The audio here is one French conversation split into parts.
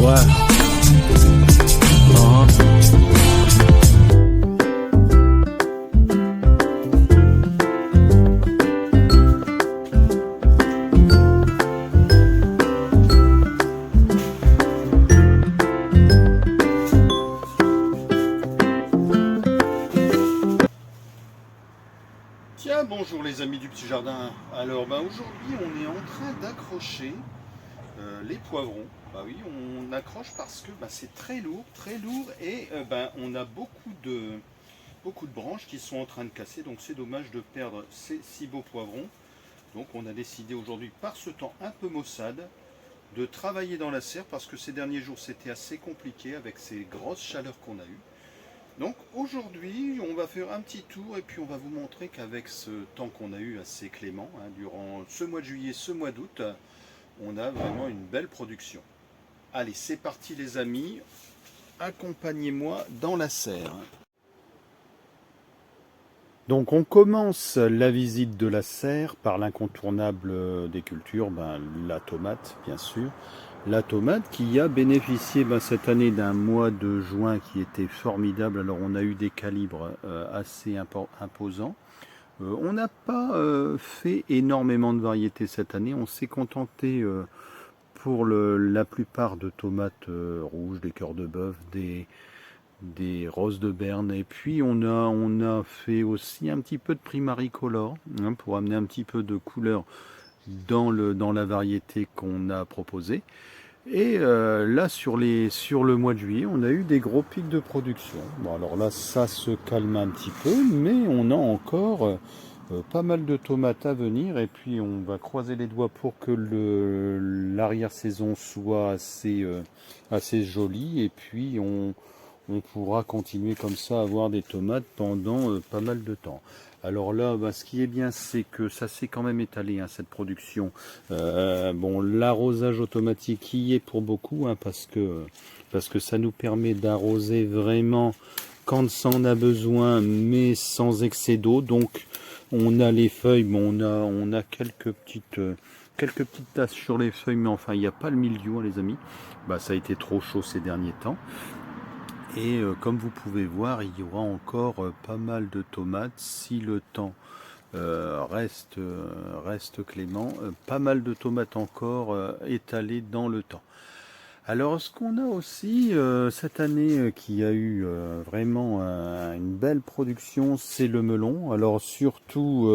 Ouais. Tiens, bonjour les amis du petit jardin. Alors aujourd'hui on est en train d'accrocher les poivrons. Bah oui, on accroche parce que c'est très lourd et on a beaucoup de branches qui sont en train de casser, donc c'est dommage de perdre ces si beaux poivrons. Donc on a décidé aujourd'hui, par ce temps un peu maussade, de travailler dans la serre parce que ces derniers jours c'était assez compliqué avec ces grosses chaleurs qu'on a eues. Donc aujourd'hui, on va faire un petit tour et puis on va vous montrer qu'avec ce temps qu'on a eu assez clément, durant ce mois de juillet, ce mois d'août, on a vraiment une belle production. Allez, c'est parti les amis, accompagnez-moi dans la serre. Donc on commence la visite de la serre par l'incontournable des cultures, la tomate bien sûr. La tomate qui a bénéficié cette année d'un mois de juin qui était formidable. Alors on a eu des calibres assez imposants. On n'a pas fait énormément de variétés cette année. On s'est contenté pour la plupart de tomates rouges, des cœurs de bœuf, des roses de Berne. Et puis on a fait aussi un petit peu de primaricolor pour amener un petit peu de couleur dans la variété qu'on a proposée. Et là, sur le mois de juillet, on a eu des gros pics de production. Bon, alors là, ça se calme un petit peu, mais on a encore pas mal de tomates à venir. Et puis, on va croiser les doigts pour que l'arrière-saison soit assez jolie. Et puis, on pourra continuer comme ça à avoir des tomates pendant pas mal de temps. Alors là, ce qui est bien, c'est que ça s'est quand même étalé, cette production. L'arrosage automatique y est pour beaucoup, parce que ça nous permet d'arroser vraiment quand ça en a besoin, mais sans excès d'eau. Donc, on a les feuilles, on a quelques petites tasses sur les feuilles, mais enfin, il n'y a pas le mildiou, les amis. Ça a été trop chaud ces derniers temps. Et comme vous pouvez voir, il y aura encore pas mal de tomates si le temps reste clément. Pas mal de tomates encore étalées dans le temps. Alors ce qu'on a aussi cette année qui a eu vraiment une belle production, c'est le melon. Alors surtout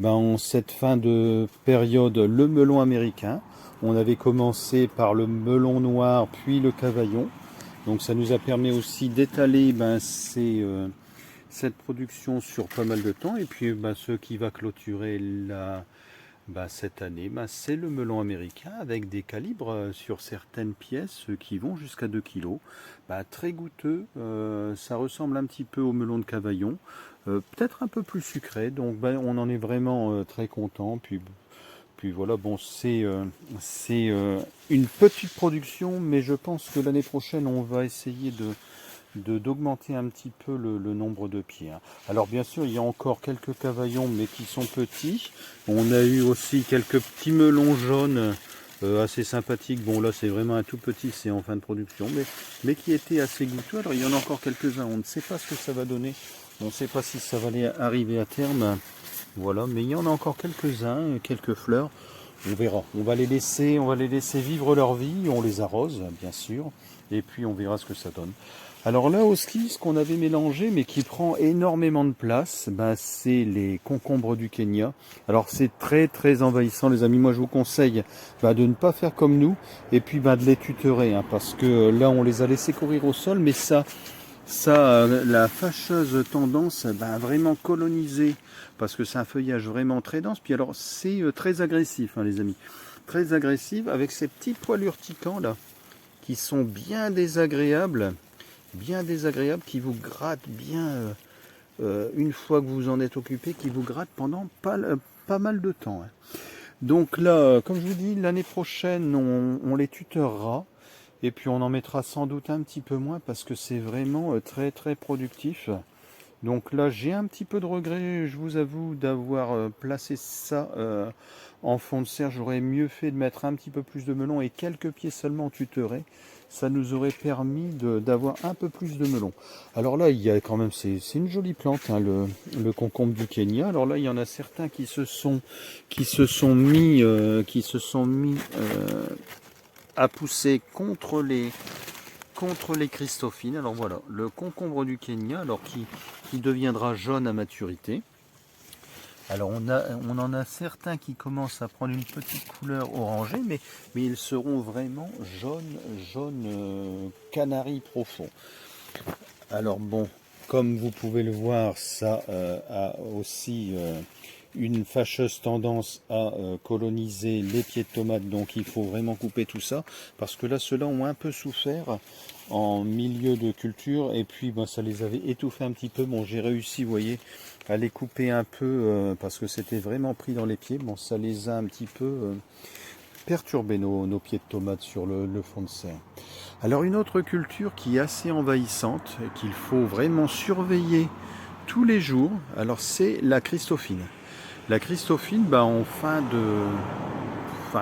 en cette fin de période, le melon américain. On avait commencé par le melon noir, puis le cavaillon. Donc ça nous a permis aussi d'étaler cette production sur pas mal de temps. Et puis ce qui va clôturer cette année, c'est le melon américain avec des calibres sur certaines pièces qui vont jusqu'à 2 kg. Très goûteux, ça ressemble un petit peu au melon de cavaillon, peut-être un peu plus sucré. Donc on en est vraiment très content. Puis voilà, c'est une petite production, mais je pense que l'année prochaine, on va essayer d'augmenter un petit peu le nombre de pieds. Alors bien sûr, il y a encore quelques cavaillons, mais qui sont petits. On a eu aussi quelques petits melons jaunes assez sympathiques. Bon là, c'est vraiment un tout petit, c'est en fin de production, mais qui étaient assez goûteux. Alors il y en a encore quelques-uns, on ne sait pas ce que ça va donner. On ne sait pas si ça va arriver à terme. Voilà, mais il y en a encore quelques-uns, quelques fleurs. On verra. On va les laisser vivre leur vie. On les arrose, bien sûr. Et puis on verra ce que ça donne. Alors là, au ski, ce qu'on avait mélangé, mais qui prend énormément de place, c'est les concombres du Kenya. Alors c'est très très envahissant, les amis. Moi, je vous conseille de ne pas faire comme nous. Et puis de les tutorer, parce que là, on les a laissés courir au sol. Mais ça la fâcheuse tendance à vraiment coloniser, parce que c'est un feuillage vraiment très dense. Puis alors c'est très agressif, les amis, très agressif, avec ces petits poils urticants là qui sont bien désagréables, qui vous grattent bien une fois que vous en êtes occupé, qui vous grattent pendant pas mal de temps. Donc là, comme je vous dis, l'année prochaine on les tutorera. Et puis on en mettra sans doute un petit peu moins parce que c'est vraiment très très productif. Donc là, j'ai un petit peu de regret, je vous avoue, d'avoir placé ça en fond de serre. J'aurais mieux fait de mettre un petit peu plus de melon et quelques pieds seulement en tuterais. Ça nous aurait permis d'avoir un peu plus de melon. Alors là, il y a quand même, c'est une jolie plante, hein, le concombre du Kenya. Alors là, il y en a certains qui se sont mis à pousser contre les Christophines. Alors voilà, le concombre du Kenya, alors qui deviendra jaune à maturité. Alors on en a certains qui commencent à prendre une petite couleur orangée, mais ils seront vraiment jaune canari profond. Alors bon, comme vous pouvez le voir, ça a aussi une fâcheuse tendance à coloniser les pieds de tomates, donc il faut vraiment couper tout ça, parce que là ceux-là ont un peu souffert en milieu de culture, et puis ben, ça les avait étouffés un petit peu. Bon, j'ai réussi, vous voyez, à les couper un peu, parce que c'était vraiment pris dans les pieds. Bon, ça les a un petit peu perturbé nos pieds de tomates sur le fond de serre. Alors une autre culture qui est assez envahissante et qu'il faut vraiment surveiller tous les jours, alors c'est la Christophine. La Christophine, bah, en fin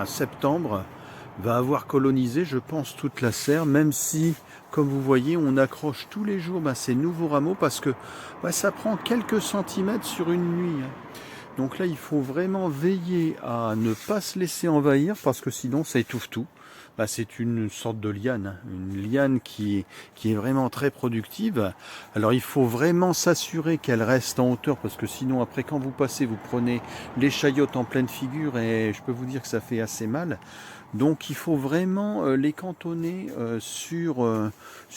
septembre, va avoir colonisé, je pense, toute la serre, même si, comme vous voyez, on accroche tous les jours ces nouveaux rameaux parce que ça prend quelques centimètres sur une nuit. Donc là, il faut vraiment veiller à ne pas se laisser envahir parce que sinon, ça étouffe tout. C'est une sorte de liane, une liane qui est vraiment très productive. Alors il faut vraiment s'assurer qu'elle reste en hauteur parce que sinon après quand vous passez, vous prenez les chayotes en pleine figure et je peux vous dire que ça fait assez mal. Donc il faut vraiment les cantonner sur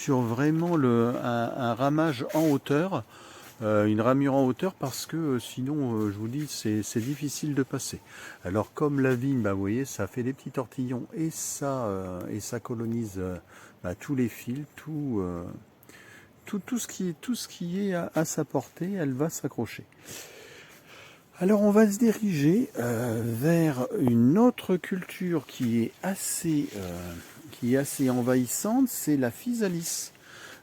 vraiment un ramage en hauteur. Une ramure en hauteur parce que sinon, je vous dis, c'est difficile de passer. Alors comme la vigne, vous voyez, ça fait des petits tortillons et ça colonise tous les fils, tout ce qui est à sa portée, elle va s'accrocher. Alors on va se diriger vers une autre culture qui est assez envahissante, c'est la physalis.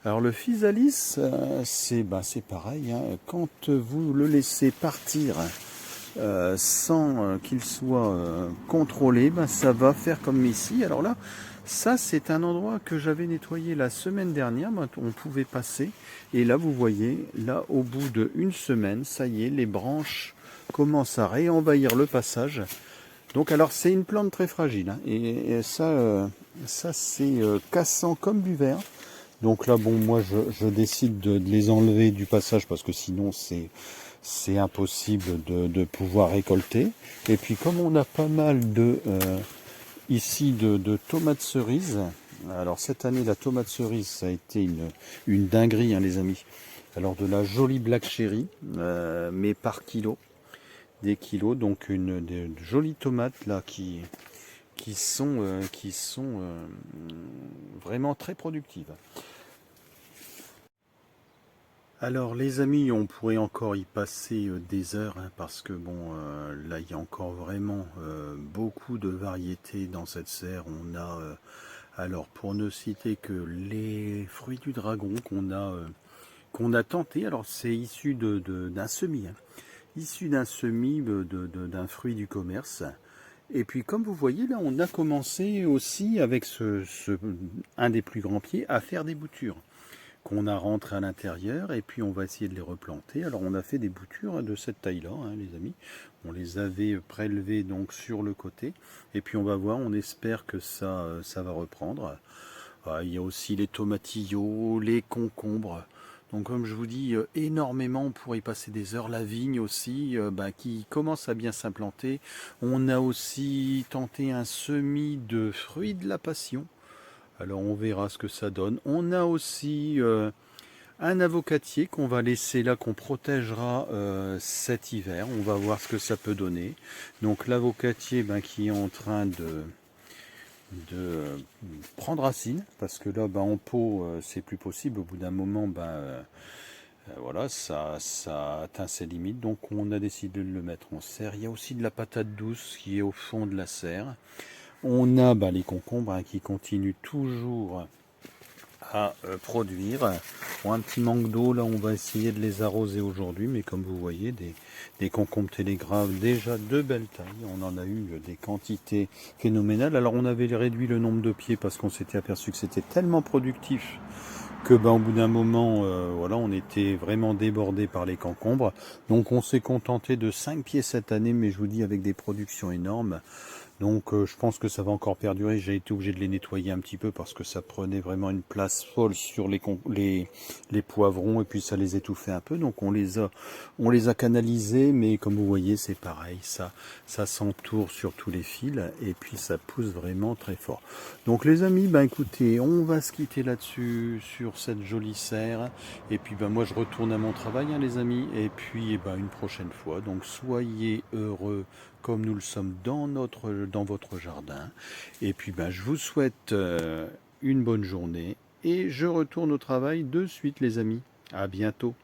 Alors le physalis, c'est pareil, hein. Quand vous le laissez partir sans qu'il soit contrôlé, ça va faire comme ici. Alors là, ça c'est un endroit que j'avais nettoyé la semaine dernière, on pouvait passer. Et là vous voyez, là au bout d'une semaine, ça y est, les branches commencent à réenvahir le passage. Donc alors c'est une plante très fragile, hein, et ça c'est cassant comme du verre. Donc là, bon, moi, je décide de les enlever du passage parce que sinon, c'est impossible de pouvoir récolter. Et puis, comme on a pas mal ici de tomates cerises, alors cette année, la tomate cerise, ça a été une dinguerie, hein, les amis. Alors, de la jolie black cherry, mais par kilo, des kilos, donc des jolies tomates là qui sont vraiment très productives. Alors les amis, on pourrait encore y passer des heures, hein, parce que bon, là il y a encore vraiment beaucoup de variétés dans cette serre. On a, alors pour ne citer que les fruits du dragon qu'on a tenté, alors c'est issu d'un semis, hein, issu d'un semis d'un fruit du commerce. Et puis comme vous voyez là, on a commencé aussi avec un des plus grands pieds à faire des boutures qu'on a rentré à l'intérieur et puis on va essayer de les replanter. Alors on a fait des boutures de cette taille-là, hein, les amis. On les avait prélevées donc sur le côté et puis on va voir, on espère que ça va reprendre. Il y a aussi les tomatillos, les concombres. Donc comme je vous dis, énormément, on pourrait y passer des heures. La vigne aussi, qui commence à bien s'implanter. On a aussi tenté un semis de fruits de la passion. Alors on verra ce que ça donne. On a aussi un avocatier qu'on va laisser là, qu'on protégera cet hiver. On va voir ce que ça peut donner. Donc l'avocatier qui est en train de prendre racine, parce que là en pot c'est plus possible. Au bout d'un moment, voilà, ça atteint ses limites. Donc on a décidé de le mettre en serre. Il y a aussi de la patate douce qui est au fond de la serre. On a les concombres qui continuent toujours à produire. Pour un petit manque d'eau, là on va essayer de les arroser aujourd'hui, mais comme vous voyez, des concombres télégraphes déjà de belle taille. On en a eu des quantités phénoménales. Alors on avait réduit le nombre de pieds parce qu'on s'était aperçu que c'était tellement productif que au bout d'un moment, voilà, on était vraiment débordé par les concombres. Donc on s'est contenté de 5 pieds cette année, mais je vous dis avec des productions énormes. Donc je pense que ça va encore perdurer. J'ai été obligé de les nettoyer un petit peu parce que ça prenait vraiment une place folle sur les poivrons et puis ça les étouffait un peu. Donc on les a canalisés, mais comme vous voyez c'est pareil, ça s'entoure sur tous les fils et puis ça pousse vraiment très fort. Donc les amis, ben écoutez, on va se quitter là-dessus sur cette jolie serre. Et puis ben moi je retourne à mon travail hein, les amis. Et puis ben, une prochaine fois. Donc soyez heureux comme nous le sommes dans votre jardin. Et puis ben, je vous souhaite une bonne journée et je retourne au travail de suite les amis. À bientôt.